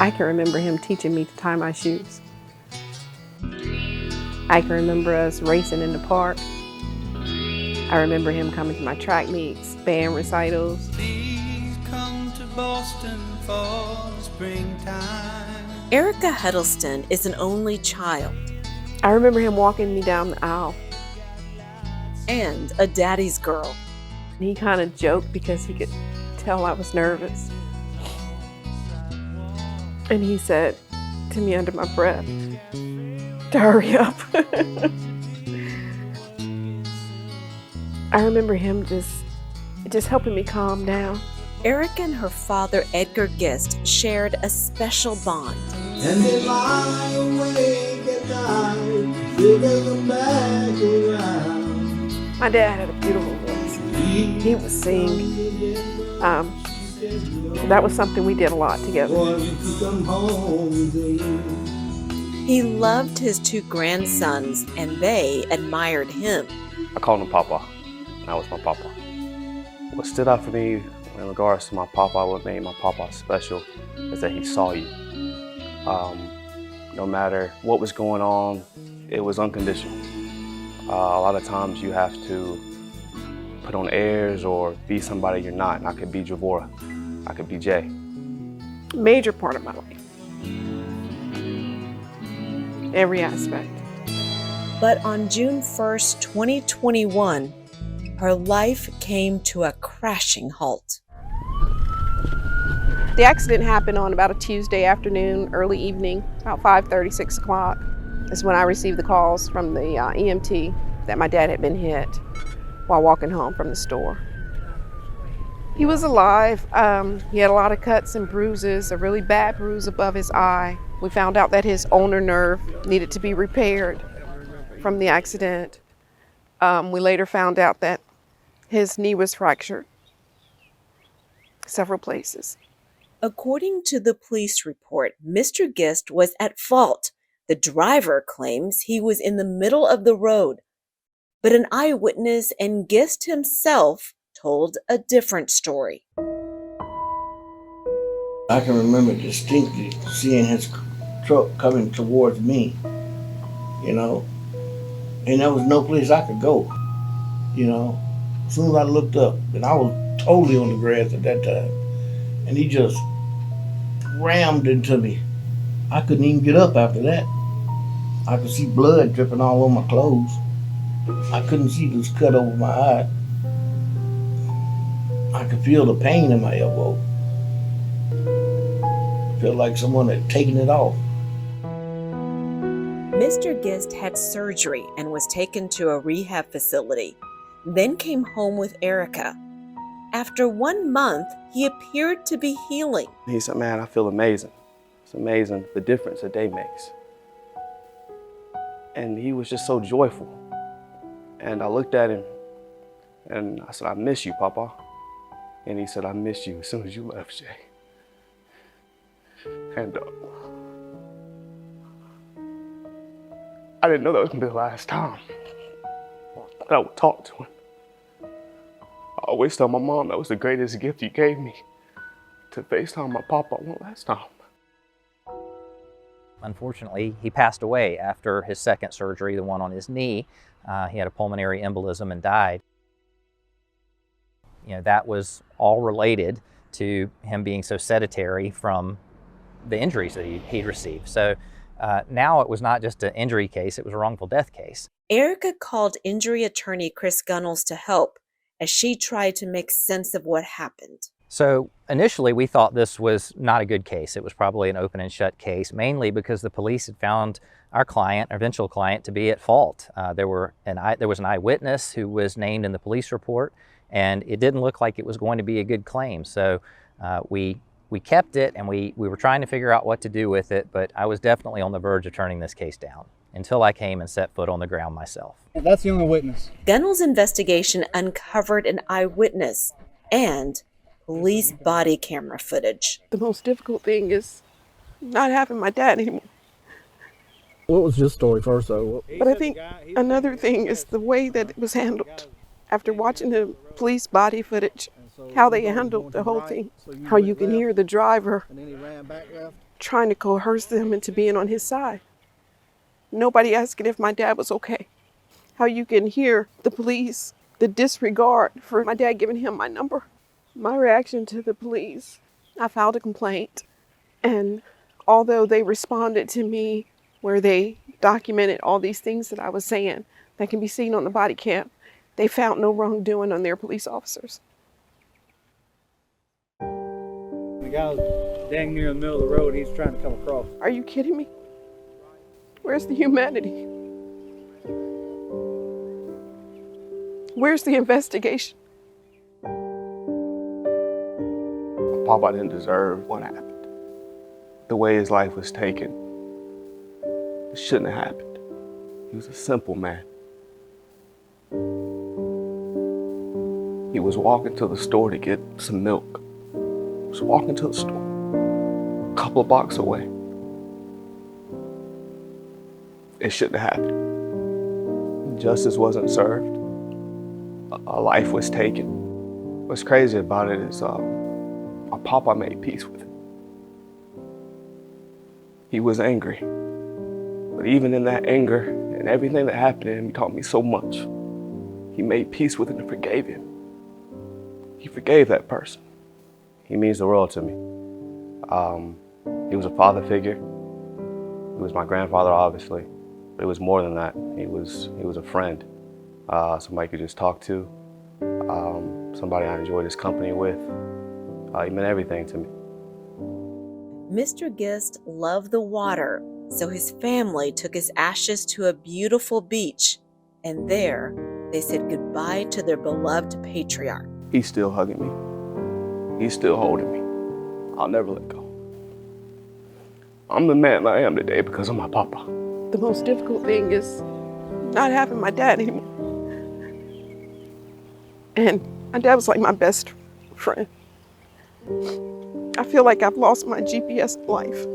I can remember him teaching me to tie my shoes. I can remember us racing in the park. I remember him coming to my track meets, band recitals. Please come to Boston for the springtime. Erica Huddleston is an only child I remember him walking me down the aisle. and a daddy's girl. He kind of joked because he could tell I was nervous. And he said to me under my breath, to hurry up. I remember him just helping me calm down. Erica and her father, Edgar Gist, shared a special bond. And they lie awake at night, figure them back around. My dad had a beautiful voice. He would sing. That was something we did a lot together. Boy, you could come home to you. He loved his two grandsons, and they admired him. I called him Papa. That was my Papa. What stood out for me in regards to my Papa, what made my Papa special, is that he saw you. No matter what was going on, it was unconditional. A lot of times you have to put on airs or be somebody you're not. And I could be Javora. I could be Jay. Major part of my life. Every aspect. But on June 1st, 2021, her life came to a crashing halt. The accident happened on about a Tuesday afternoon, early evening, about 5:30, 6 o'clock. Is when I received the calls from the EMT that my dad had been hit while walking home from the store. He was alive. He had a lot of cuts and bruises, a really bad bruise above his eye. We found out that his ulnar nerve needed to be repaired from the accident. We later found out that his knee was fractured several places. According to the police report, Mr. Gist was at fault. The driver claims he was in the middle of the road, but an eyewitness and Gist himself told a different story. I can remember distinctly seeing his truck coming towards me, and there was no place I could go, As soon as I looked up, and I was totally on the grass at that time, and he just rammed into me. I couldn't even get up after that. I could see blood dripping all over my clothes. I couldn't see this cut over my eye. I could feel the pain in my elbow. Felt like someone had taken it off. Mr. Gist had surgery and was taken to a rehab facility, then came home with Erica. After 1 month, he appeared to be healing. He said, man, I feel amazing. It's amazing the difference a day makes. And he was just so joyful. And I looked at him and I said, I miss you, Papa. And he said, I missed you as soon as you left, Jay. And I didn't know that was gonna be the last time that I would talk to him. I always tell my mom that was the greatest gift you gave me, to FaceTime my Papa one last time. Unfortunately, he passed away after his second surgery, the one on his knee. He had a pulmonary embolism and died. That was all related to him being so sedentary from the injuries that he'd received. So now it was not just an injury case, it was a wrongful death case. Erica called injury attorney Chris Gunnels to help as she tried to make sense of what happened. So initially we thought this was not a good case. It was probably an open and shut case, mainly because the police had found our client, our eventual client, to be at fault. There was an eyewitness who was named in the police report, and it didn't look like it was going to be a good claim. So we kept it, and we were trying to figure out what to do with it, but I was definitely on the verge of turning this case down until I came and set foot on the ground myself. That's the only witness. Gunnels' investigation uncovered an eyewitness and police body camera footage. The most difficult thing is not having my dad anymore. What was your story first, though? But I think another thing is the way that it was handled. After watching the police body footage, how they handled the whole thing, how you can hear the driver trying to coerce them into being on his side. Nobody asking if my dad was okay. How you can hear the police, the disregard for my dad giving him my number. My reaction to the police, I filed a complaint, and although they responded to me where they documented all these things that I was saying that can be seen on the body cam, they found no wrongdoing on their police officers. The guy was dang near the middle of the road. He's trying to come across. Are you kidding me? Where's the humanity? Where's the investigation? Papa didn't deserve what happened. The way his life was taken, it shouldn't have happened. He was a simple man. He was walking to the store to get some milk. He was walking to the store, a couple of blocks away. It shouldn't have happened. Justice wasn't served. A life was taken. What's crazy about it is my papa made peace with it. He was angry. But even in that anger and everything that happened to him, he taught me so much. He made peace with it and forgave him. He forgave that person. He means the world to me. He was a father figure. He was my grandfather, obviously. But it was more than that. He was a friend. Somebody you could just talk to. Somebody I enjoyed his company with. He meant everything to me. Mr. Gist loved the water, so his family took his ashes to a beautiful beach, and there they said goodbye to their beloved patriarch. He's still hugging me. He's still holding me. I'll never let go. I'm the man I am today because of my papa. The most difficult thing is not having my dad anymore. And my dad was like my best friend. I feel like I've lost my GPS life.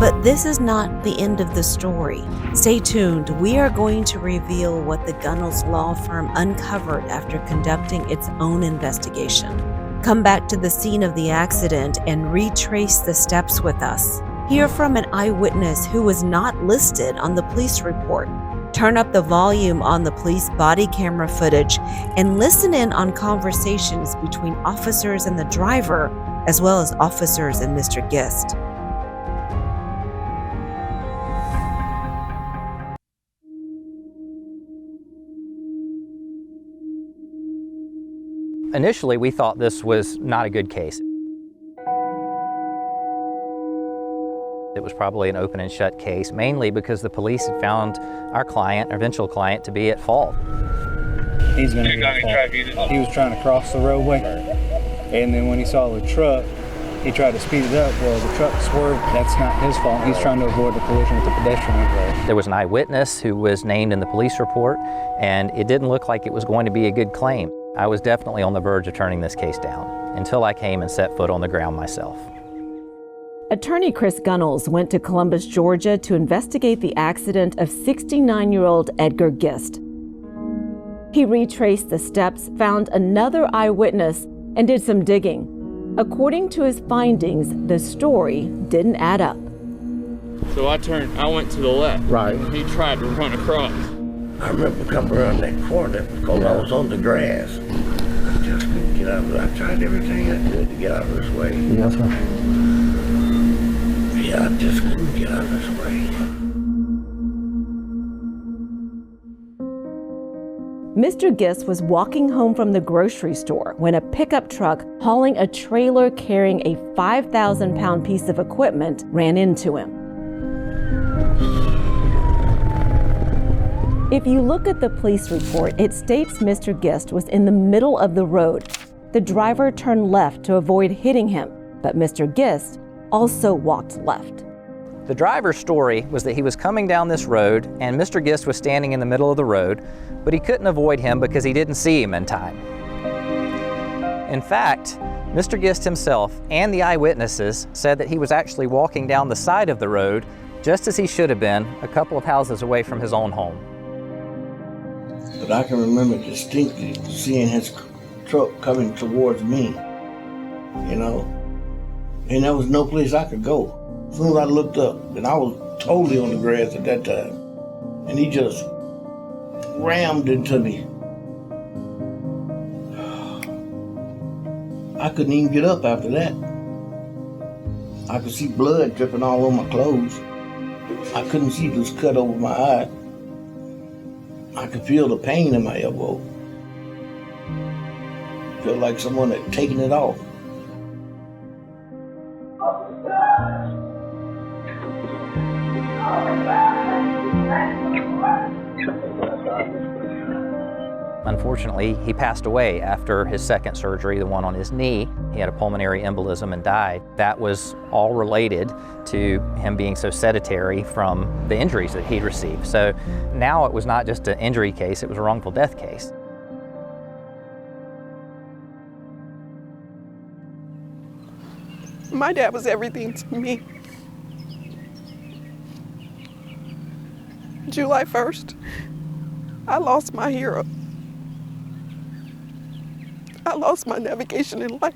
But this is not the end of the story. Stay tuned. We are going to reveal what the Gunnels law firm uncovered after conducting its own investigation. Come back to the scene of the accident and retrace the steps with us. Hear from an eyewitness who was not listed on the police report. Turn up the volume on the police body camera footage and listen in on conversations between officers and the driver, as well as officers and Mr. Gist. Initially, we thought this was not a good case. It was probably an open and shut case, mainly because the police had found our client, our eventual client, to be at fault. He's going to be at fault. He was trying to cross the roadway, and then when he saw the truck, he tried to speed it up. Well, the truck swerved. That's not his fault. He's trying to avoid the collision with the pedestrian. There was an eyewitness who was named in the police report, and it didn't look like it was going to be a good claim. I was definitely on the verge of turning this case down until I came and set foot on the ground myself. Attorney Chris Gunnels went to Columbus, Georgia to investigate the accident of 69-year-old Edgar Gist. He retraced the steps, found another eyewitness, and did some digging. According to his findings, the story didn't add up. So I went to the left. Right. And he tried to run across. I remember coming around that corner because I was on the grass. I just couldn't get out of it. I tried everything I could to get out of this way. Yes, sir. Yeah, I just couldn't get out of this way. Mr. Gist was walking home from the grocery store when a pickup truck hauling a trailer carrying a 5,000-pound piece of equipment ran into him. If you look at the police report, it states Mr. Gist was in the middle of the road. The driver turned left to avoid hitting him, but Mr. Gist also walked left. The driver's story was that he was coming down this road and Mr. Gist was standing in the middle of the road, but he couldn't avoid him because he didn't see him in time. In fact, Mr. Gist himself and the eyewitnesses said that he was actually walking down the side of the road just as he should have been, a couple of houses away from his own home. But I can remember distinctly seeing his truck coming towards me, you know, and there was no place I could go. As soon as I looked up, and I was totally on the grass at that time, and he just rammed into me. I couldn't even get up after that. I could see blood dripping all over my clothes. I couldn't see this cut over my eye. I could feel the pain in my elbow. Felt like someone had taken it off. Unfortunately, he passed away after his second surgery, the one on his knee. He had a pulmonary embolism and died. That was all related to him being so sedentary from the injuries that he'd received. So now it was not just an injury case, it was a wrongful death case. My dad was everything to me. July 1st, I lost my hero. I lost my navigation in life.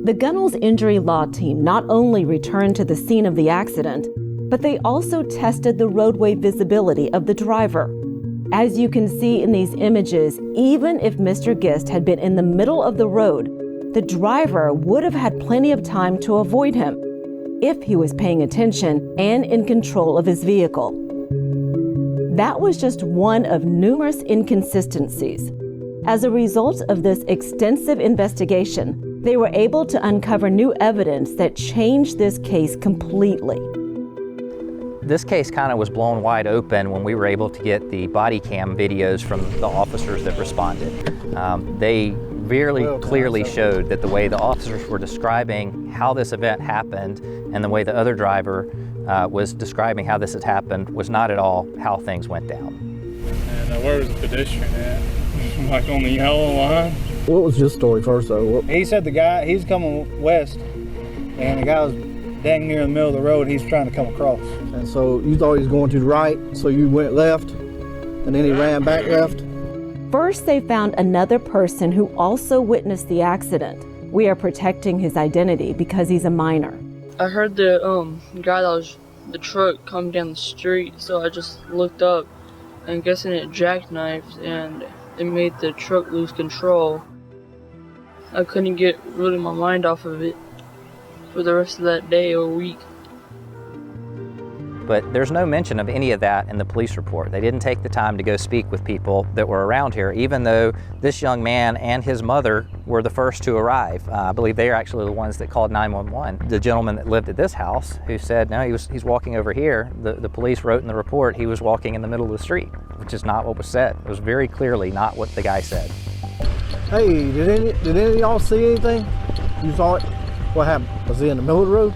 The Gunnels Injury Law team not only returned to the scene of the accident, but they also tested the roadway visibility of the driver. As you can see in these images, even if Mr. Gist had been in the middle of the road, the driver would have had plenty of time to avoid him if he was paying attention and in control of his vehicle. That was just one of numerous inconsistencies. As a result of this extensive investigation, they were able to uncover new evidence that changed this case completely. This case kind of was blown wide open when we were able to get the body cam videos from the officers that responded. They very clearly showed that the way the officers were describing how this event happened and the way the other driver was describing how this had happened was not at all how things went down. And where was the pedestrian at? Like on the yellow line? What was your story first, though? He said the guy, he's coming west, and the guy was dang near the middle of the road. He's trying to come across. And so you thought he was going to the right, so you went left, and then he ran back left? First, they found another person who also witnessed the accident. We are protecting his identity because he's a minor. I heard the guy that was the truck come down the street, so I just looked up, and guessing it jackknifed, and it made the truck lose control. I couldn't get really my mind off of it for the rest of that day or week. But there's no mention of any of that in the police report. They didn't take the time to go speak with people that were around here, even though this young man and his mother were the first to arrive. I believe they are actually the ones that called 911. The gentleman that lived at this house who said, no, he's walking over here. The police wrote in the report he was walking in the middle of the street, which is not what was said. It was very clearly not what the guy said. Hey, did any of y'all see anything? You saw it? What happened? Was he in the middle of the road?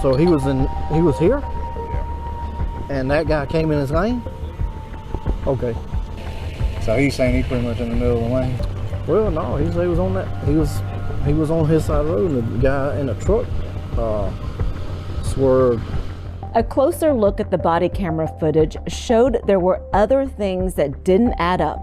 So he was here? Yeah. And that guy came in his lane? Okay. So he's saying he's pretty much in the middle of the lane? Well, no, he said he was on that. He was on his side of the road, and the guy in the truck swerved. A closer look at the body camera footage showed there were other things that didn't add up.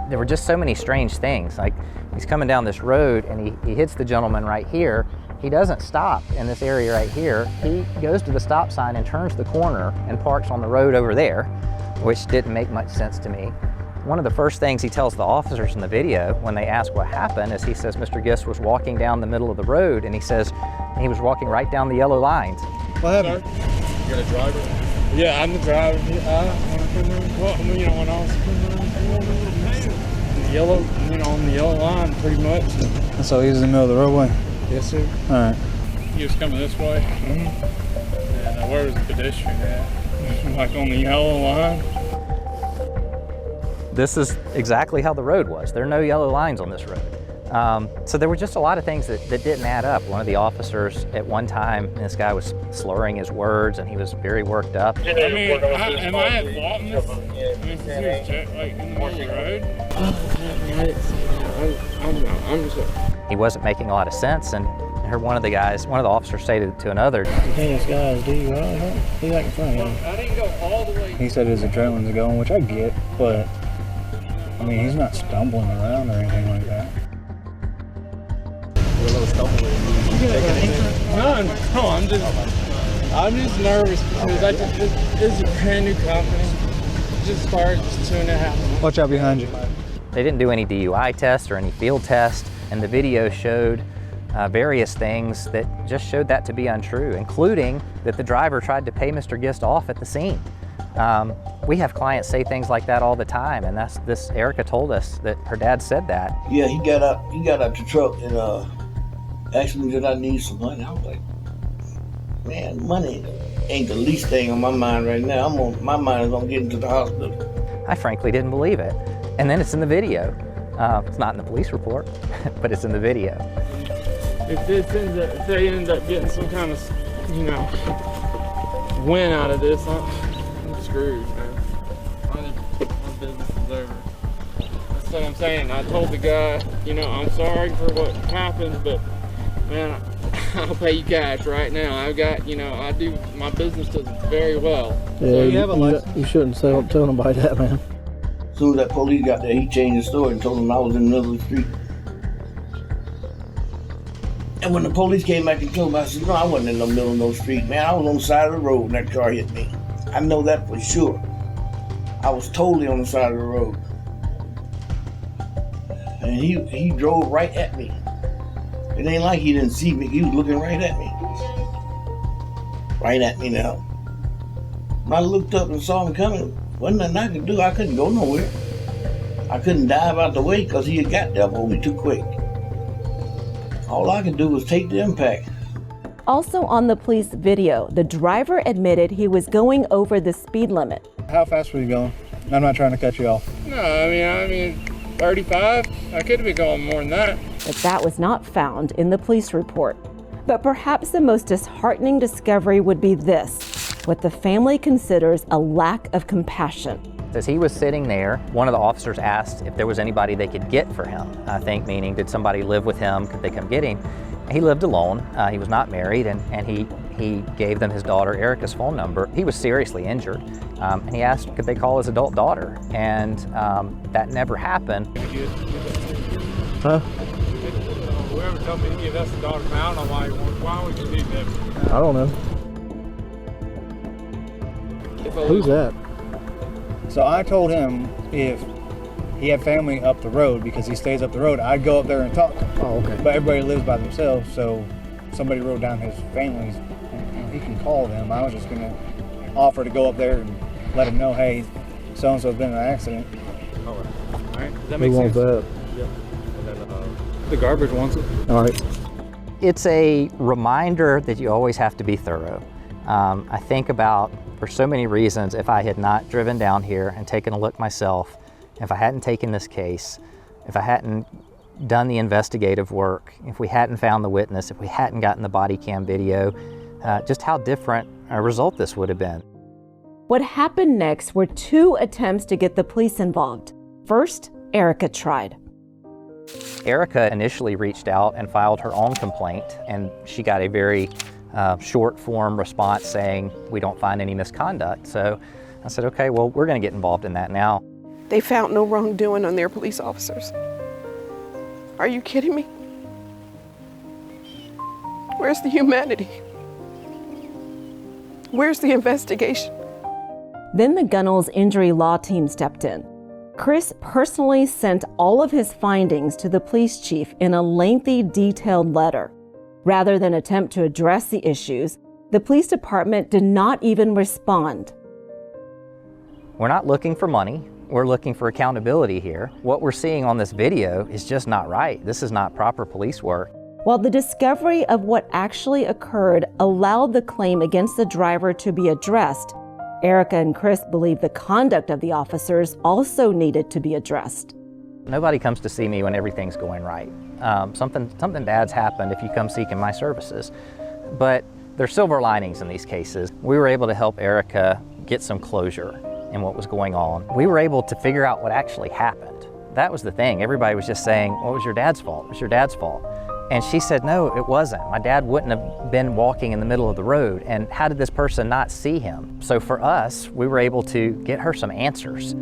There were just so many strange things. Like, he's coming down this road and he hits the gentleman right here. He doesn't stop in this area right here. He goes to the stop sign and turns the corner and parks on the road over there, which didn't make much sense to me. One of the first things he tells the officers in the video when they ask what happened is he says Mr. Gist was walking down the middle of the road, and he says he was walking right down the yellow lines. What happened? You're the driver? Yeah, I'm the driver. When I was yellow, on the yellow line, pretty much. So he was in the middle of the roadway? Yes, sir. All right. He was coming this way. Mm-hmm. And where was the pedestrian at? Like on the yellow line. This is exactly how the road was. There are no yellow lines on this road. So there were just a lot of things that didn't add up. One of the officers at one time, this guy was slurring his words and he was very worked up. I mean, am I at fault in this? I mean, because he was like in the middle of the road? He wasn't making a lot of sense, and heard one of the officers say to another, "You think this guy is DUI? He's like in front of him." I didn't go all the way. He said his adrenaline's going, which I get, but I mean, he's not stumbling around or anything like that. No, I'm just nervous because this is a brand new company. Just started 2.5 months. Watch out behind you. they didn't do any DUI tests or any field tests, and the video showed various things that just showed that to be untrue, including that the driver tried to pay Mr. Gist off at the scene. We have clients say things like that all the time, and Erica told us that her dad said that. Yeah, he got out the truck and asked me did I need some money. I was like, man, money ain't the least thing on my mind right now. My mind is on getting to the hospital. I frankly didn't believe it. And then it's in the video. It's not in the police report, but it's in the video. If they end up getting some kind of, win out of this, I'm screwed, man. My business is over. That's what I'm saying. I told the guy, I'm sorry for what happened, but man, I'll pay you cash right now. I've got, my business does very well. Yeah, so you have a license. You shouldn't tell nobody that, man. As soon as that police got there, he changed his story and told them I was in the middle of the street. And when the police came back and told me, I said, no, I wasn't in the middle of no street, man. I was on the side of the road when that car hit me. I know that for sure. I was totally on the side of the road. And he drove right at me. It ain't like he didn't see me. He was looking right at me. Right at me now. When I looked up and saw him coming, wasn't nothing I could do. I couldn't go nowhere. I couldn't dive out the way because he had got there for me too quick. All I could do was take the impact. Also on the police video, the driver admitted he was going over the speed limit. How fast were you going? I'm not trying to cut you off. No, I mean, 35. I could have been going more than that. But that was not found in the police report. But perhaps the most disheartening discovery would be this, what the family considers a lack of compassion. As he was sitting there, one of the officers asked if there was anybody they could get for him. I think meaning, did somebody live with him? Could they come get him? He lived alone. He was not married, and he gave them his daughter Erica's phone number. He was seriously injured, and he asked could they call his adult daughter, and that never happened. Huh? Whoever told me to give us the daughter, I don't know why would you do that? I don't know. Who's that? So I told him if he had family up the road, because he stays up the road, I'd go up there and talk to him. Oh, okay. But everybody lives by themselves, so somebody wrote down his family's, and he can call them. I was just gonna offer to go up there and let him know, hey, so-and-so's been in an accident. All right. Does that Who make wants sense? that? Yep. And then the garbage wants it. All right. It's a reminder that you always have to be thorough. I think about, for so many reasons, if I had not driven down here and taken a look myself, if I hadn't taken this case, if I hadn't done the investigative work, if we hadn't found the witness, if we hadn't gotten the body cam video, just how different a result this would have been. What happened next were 2 attempts to get the police involved. First, Erica tried. Erica initially reached out and filed her own complaint, and she got a very short form response saying, we don't find any misconduct. So I said, okay, well, we're gonna get involved in that now. They found no wrongdoing on their police officers. Are you kidding me? Where's the humanity? Where's the investigation? Then the Gunnels Injury Law team stepped in. Chris personally sent all of his findings to the police chief in a lengthy, detailed letter. Rather than attempt to address the issues, the police department did not even respond. We're not looking for money. We're looking for accountability here. What we're seeing on this video is just not right. This is not proper police work. While the discovery of what actually occurred allowed the claim against the driver to be addressed, Erica and Chris believe the conduct of the officers also needed to be addressed. Nobody comes to see me when everything's going right. Something bad's happened if you come seeking my services. But there's silver linings in these cases. We were able to help Erica get some closure in what was going on. We were able to figure out what actually happened. That was the thing. Everybody was just saying, well, it was your dad's fault. It was your dad's fault. And she said, no, it wasn't. My dad wouldn't have been walking in the middle of the road. And how did this person not see him? So for us, we were able to get her some answers.